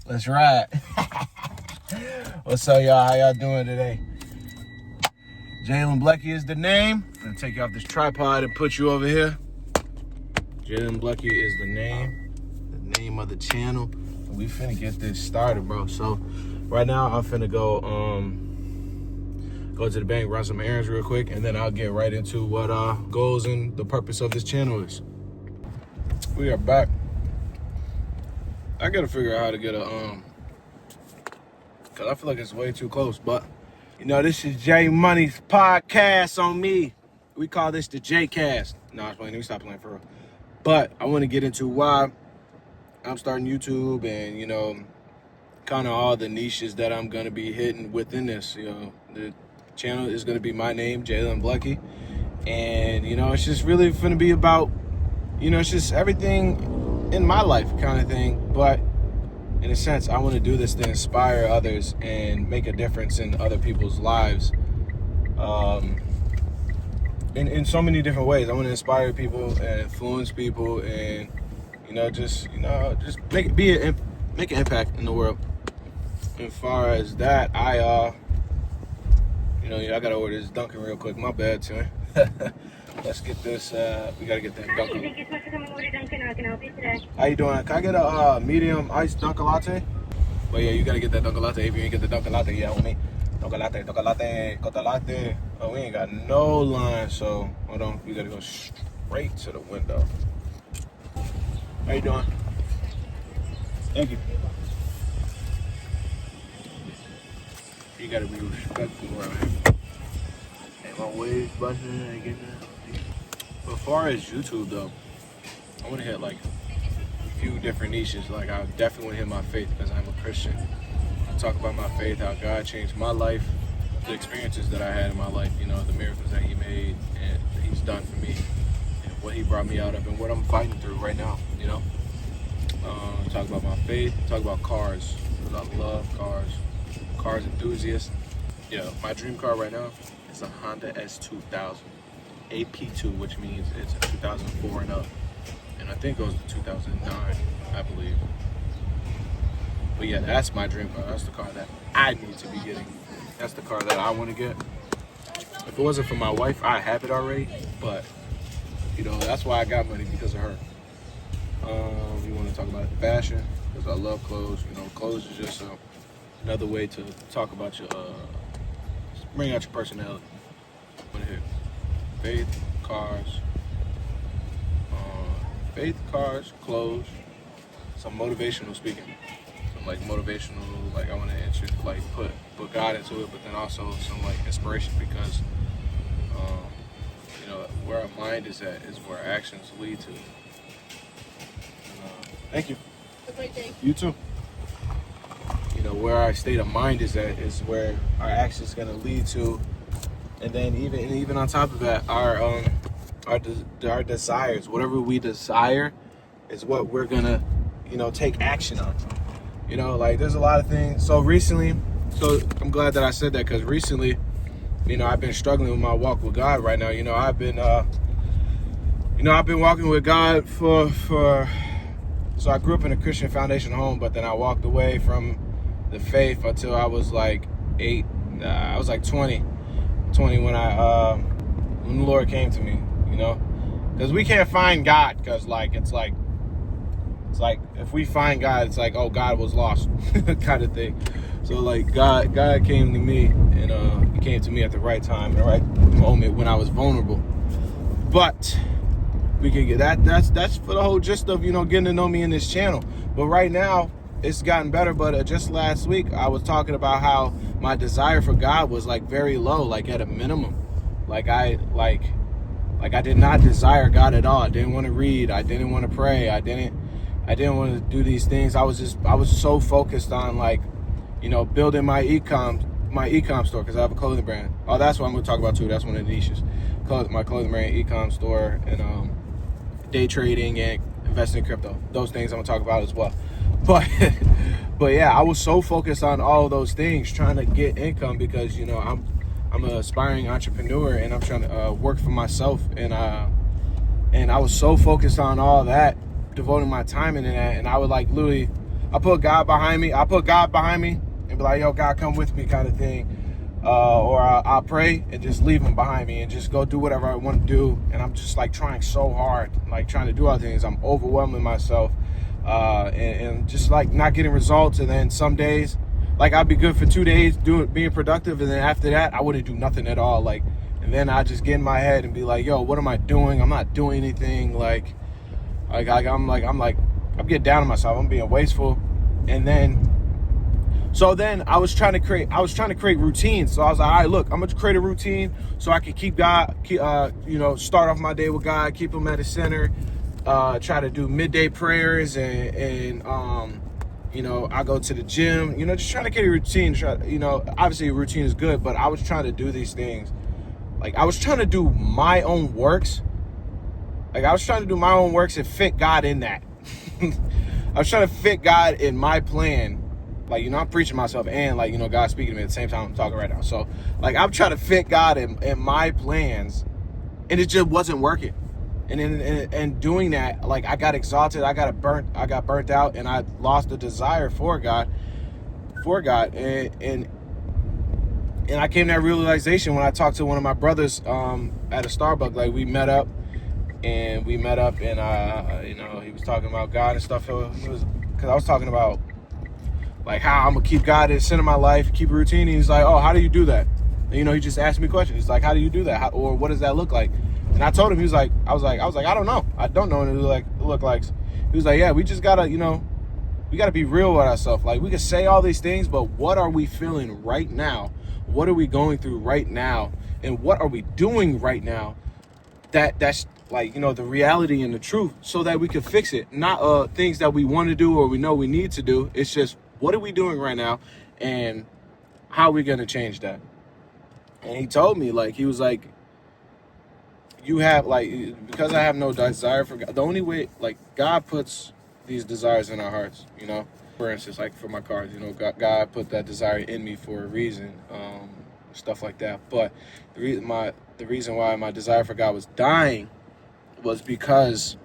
Let's ride. What's up, y'all? How y'all doing today? Jalen Blecky is the name. I'm gonna take you off this tripod and put you over here. Jalen Blecky is the name of the channel. We finna get this started, bro. So right now I'm finna go to the bank, run some errands real quick, and then I'll get right into what goals and the purpose of this channel is. We are back. I gotta figure out how to get a cause I feel like it's way too close, but you know, this is J Money's podcast on me. We call this the J Cast. No, I was playing. Let me stop playing for real. But I want to get into why I'm starting YouTube and, you know, kind of all the niches that I'm gonna be hitting within this. You know, the channel is gonna be my name, Jalen Blecky, and you know, it's just really gonna be about, you know, it's just everything in my life kind of thing. But in a sense, I want to do this to inspire others and make a difference in other people's lives. In so many different ways. I want to inspire people and influence people, and just make an impact in the world. As far as that, I gotta order this Dunkin' real quick. My bad, Tim. Let's get this. We gotta get that Dunkin'. Thank you so much for coming over to Dunkin'. How can I help you today? How you doing? Can I get a medium iced Dunkin' latte? But yeah, you gotta get that Dunkin' latte. If you ain't get the Dunkin' latte, yeah, with me. Dunkin' latte, got the latte. Oh, we ain't got no line, so hold on. We gotta go straight to the window. How you doing? Thank you. You gotta be respectful around here. Hey, my waves busting, I get that. But as far as YouTube though, I want to hit like a few different niches. Like I definitely want to hit my faith because I'm a Christian. I talk about my faith, how God changed my life, the experiences that I had in my life, you know, the miracles that He made and that He's done for me, and what He brought me out of, and what I'm fighting through right now. You know, talk about my faith, talk about cars because I love cars enthusiast. Yeah, my dream car right now is a Honda S2000. AP2, which means it's a 2004 and up, and I think it goes to 2009, I believe. But yeah, that's my dream car. That's the car that I need to be getting. That's the car that I want to get. If it wasn't for my wife, I have it already. But you know, that's why I got money, because of her. You want to talk about fashion because I love clothes. You know, clothes is just another way to talk about your, bring out your personality. What here? Faith, cars, clothes, some motivational speaking, some like motivational, like I want to like put God into it, but then also some like inspiration, because you know, where our mind is at is where our actions lead to. And, thank you. Have a great day. You too. You know, where our state of mind is at is where our actions going to lead to. And then even on top of that, our desires, whatever we desire, is what we're gonna, you know, take action on. You know, like there's a lot of things. So I'm glad that I said that, because recently, you know, I've been struggling with my walk with God right now. You know, I've been walking with God for. So I grew up in a Christian foundation home, but then I walked away from the faith until I was like 20 when when the Lord came to me, you know, because we can't find God, because it's like if we find God, it's like, oh, God was lost kind of thing. So like God came to me, and He came to me at the right time, the right moment when I was vulnerable. But we can get that's for the whole gist of, you know, getting to know me in this channel. But right now it's gotten better. But just last week I was talking about how my desire for God was like very low, like at a minimum. Like I did not desire God at all. I didn't want to read. I didn't want to pray. I didn't want to do these things. I was so focused on, like, you know, building my e-com store, because I have a clothing brand. Oh, that's what I'm going to talk about too. That's one of the niches. My clothing brand, e-com store, and day trading and investing in crypto. Those things I'm going to talk about as well. But yeah, I was so focused on all of those things, trying to get income, because, you know, I'm an aspiring entrepreneur, and I'm trying to work for myself, and I was so focused on all that, devoting my time into that, and I would like literally, I put God behind me. I put God behind me and be like, yo, God, come with me kind of thing. Or I'll pray and just leave him behind me and just go do whatever I want to do. And I'm just like trying so hard, like trying to do all things. I'm overwhelming myself and just like not getting results. And then some days, like I'd be good for 2 days being productive. And then after that, I wouldn't do nothing at all. Like, and then I just get in my head and be like, yo, what am I doing? I'm not doing anything. I'm getting down on myself. I'm being wasteful. And then I was trying to create routines. So I was like, all right, look, I'm gonna create a routine so I can keep God, start off my day with God, keep him at the center, try to do midday prayers and I go to the gym, just trying to create a routine. Obviously a routine is good, but I was trying to do these things. Like I was trying to do my own works. And fit God in that. I was trying to fit God in my plan. Like, I'm preaching myself and God speaking to me at the same time I'm talking right now. So like, I'm trying to fit God in my plans and it just wasn't working. And doing that, like I got exalted, I got burnt out and I lost the desire for God. And I came to that realization when I talked to one of my brothers at a Starbucks. Like we met up and he was talking about God and stuff. Because I was talking about like how I'm gonna keep God at the center of my life, keep a routine. And he's like, oh, how do you do that? And, he just asked me questions. He's like, how do you do that? Or what does that look like? And I told him, I was like, I don't know. I don't know what it look like. He was like, yeah, we just gotta, we gotta be real with ourselves. Like we can say all these things, but what are we feeling right now? What are we going through right now? And what are we doing right now? That's like, the reality and the truth so that we can fix it. Not things that we want to do or we know we need to do. It's just, what are we doing right now and how are we going to change that? And he told me, he was like, you have, because I have no desire for God, the only way, God puts these desires in our hearts, For instance, for my cars, God put that desire in me for a reason, stuff like that. But the reason why my desire for God was dying was because,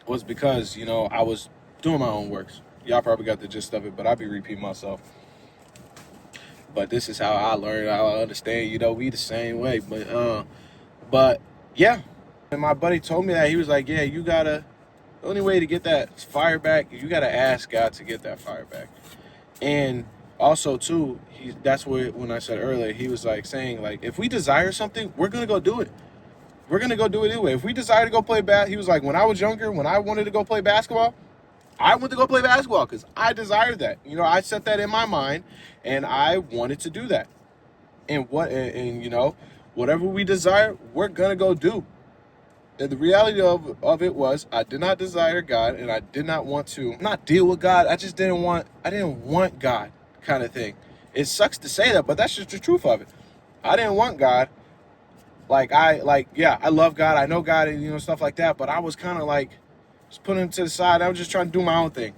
I was doing my own works. Y'all probably got the gist of it, but I'll be repeating myself. But this is how I learned, how I understand, we the same way. But yeah. And my buddy told me that. He was like, yeah, the only way to get that fire back, you got to ask God to get that fire back. And also, too, that's when I said earlier, he was saying, if we desire something, we're going to go do it. We're going to go do it anyway. If we desire to go play he was like, when I was younger, when I wanted to go play basketball, I went to go play basketball because I desired that. I set that in my mind and I wanted to do that. And whatever we desire, we're going to go do. And the reality of it was I did not desire God and I did not want to not deal with God. I didn't want God kind of thing. It sucks to say that, but that's just the truth of it. I didn't want God. I love God. I know God and, stuff like that. But I was kind of just putting him to the side. I was just trying to do my own thing.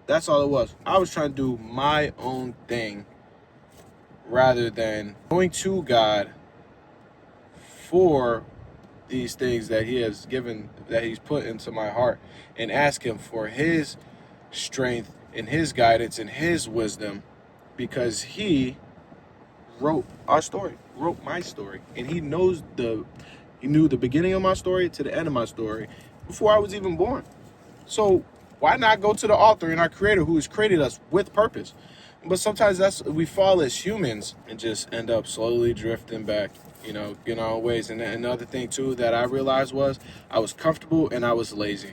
That's all it was. I was trying to do my own thing rather than going to God for these things that he has given, that he's put into my heart, and ask him for his strength and his guidance and his wisdom, because he wrote my story, and he knew the beginning of my story to the end of my story before I was even born. So why not go to the author and our creator who has created us with purpose? But sometimes we fall as humans and just end up slowly drifting back, getting our own ways. And another thing too that I realized was I was comfortable and I was lazy.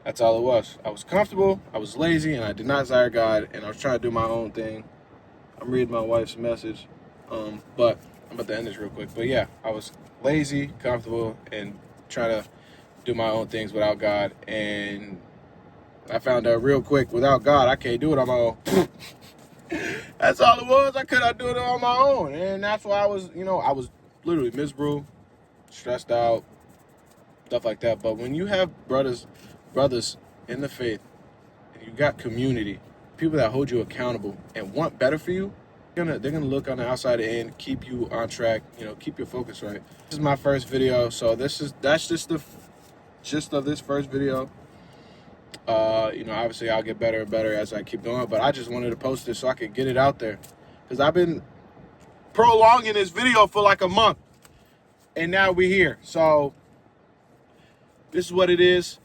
That's all it was. I was comfortable, I was lazy, and I did not desire God, and I was trying to do my own thing. I'm reading my wife's message, but I'm about to end this real quick. But yeah, I was lazy, comfortable, and trying to do my own things without God. And I found out real quick, without God, I can't do it on my own. That's all it was. I could not do it on my own. And that's why I was literally miserable, stressed out, stuff like that. But when you have brothers in the faith, and you got community, people that hold you accountable and want better for you, they're gonna look on the outside and keep you on track, keep your focus right. This is my first video, so that's just the gist of this first video. You know, obviously I'll get better and better as I keep doing it, but I just wanted to post this so I could get it out there. Because I've been prolonging this video for like a month. And now we're here. So this is what it is.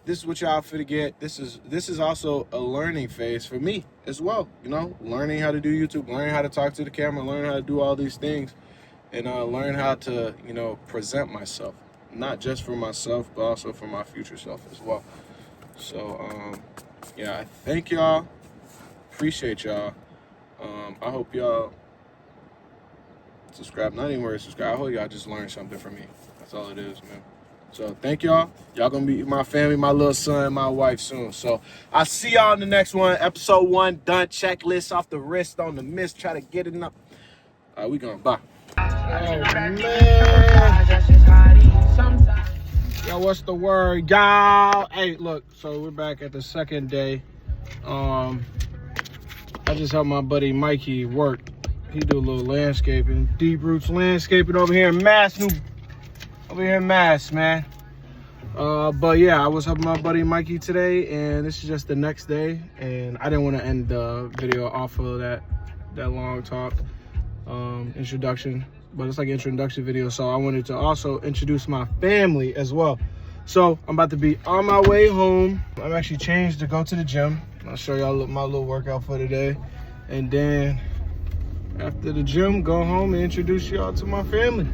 This is what y'all finna get. This is also a learning phase for me as well. You know, learning how to do YouTube, learning how to talk to the camera, learning how to do all these things, and learn how to, you know, present myself, not just for myself, but also for my future self as well. So, yeah, I thank y'all. Appreciate y'all. I hope y'all subscribe. Not even worry, subscribe. I hope y'all just learned something from me. That's all it is, man. So thank y'all. Y'all gonna be my family, my little son, my wife soon. So I'll see y'all in the next one. Episode 1 done. Checklist off the wrist on the mist. Try to get it up. We gonna bye. Oh man. Yo, what's the word, y'all? Hey, look. So we're back at the second day. I just helped my buddy Mikey work. He do a little landscaping, Deep Roots Landscaping over here in Mass, man. But yeah, I was helping my buddy Mikey today, and this is just the next day. And I didn't want to end the video off of that long talk, introduction, but it's like an introduction video. So I wanted to also introduce my family as well. So I'm about to be on my way home. I'm actually changed to go to the gym. I'll show y'all my little workout for today, and then after the gym, go home and introduce y'all to my family.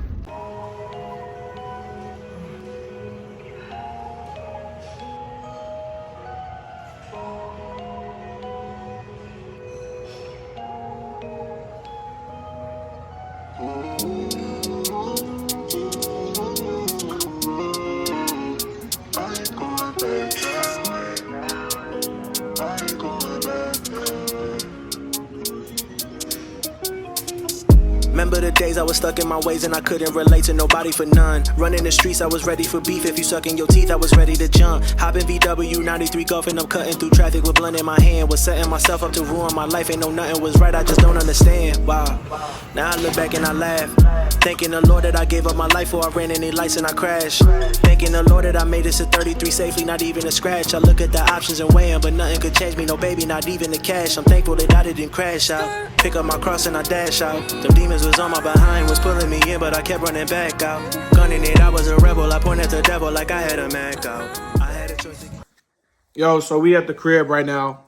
Remember the days I was stuck in my ways and I couldn't relate to nobody for none. Running the streets, I was ready for beef. If you suck in your teeth, I was ready to jump. Hopping VW 93 Golf and I'm cutting through traffic with blunt in my hand. Was setting myself up to ruin my life. Ain't no nothing was right, I just don't understand. Wow. Now I look back and I laugh. Thanking the Lord that I gave up my life for I ran any lights and I crashed. Thanking the Lord that I made it to 33 safely, not even a scratch. I look at the options and weighing, but nothing could change me. No baby, not even the cash. I'm thankful that I didn't crash out. Pick up my cross and I dash out. Them demons was on my behind, was pulling me in, but I kept running back out. Gunning it, I was a rebel. I pointed at the devil like I had a Mac out. I had a choice. Yo, so we at the crib right now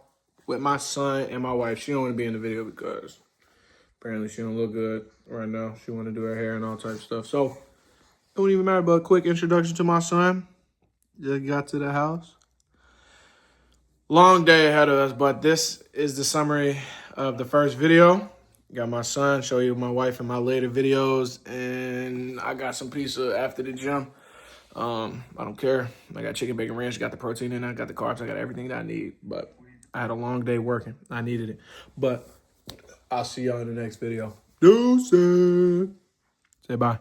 with my son and my wife. She don't want to be in the video because apparently she don't look good right now. She want to do her hair and all type of stuff. So it don't even matter, but a quick introduction to my son. Just got to the house. Long day ahead of us, but this is the summary of the first video. Got my son, show you my wife in my later videos, and I got some pizza after the gym. I don't care. I got chicken bacon ranch, got the protein in it, I got the carbs, I got everything that I need. But I had a long day working. I needed it. But I'll see y'all in the next video. Deuces. Say bye.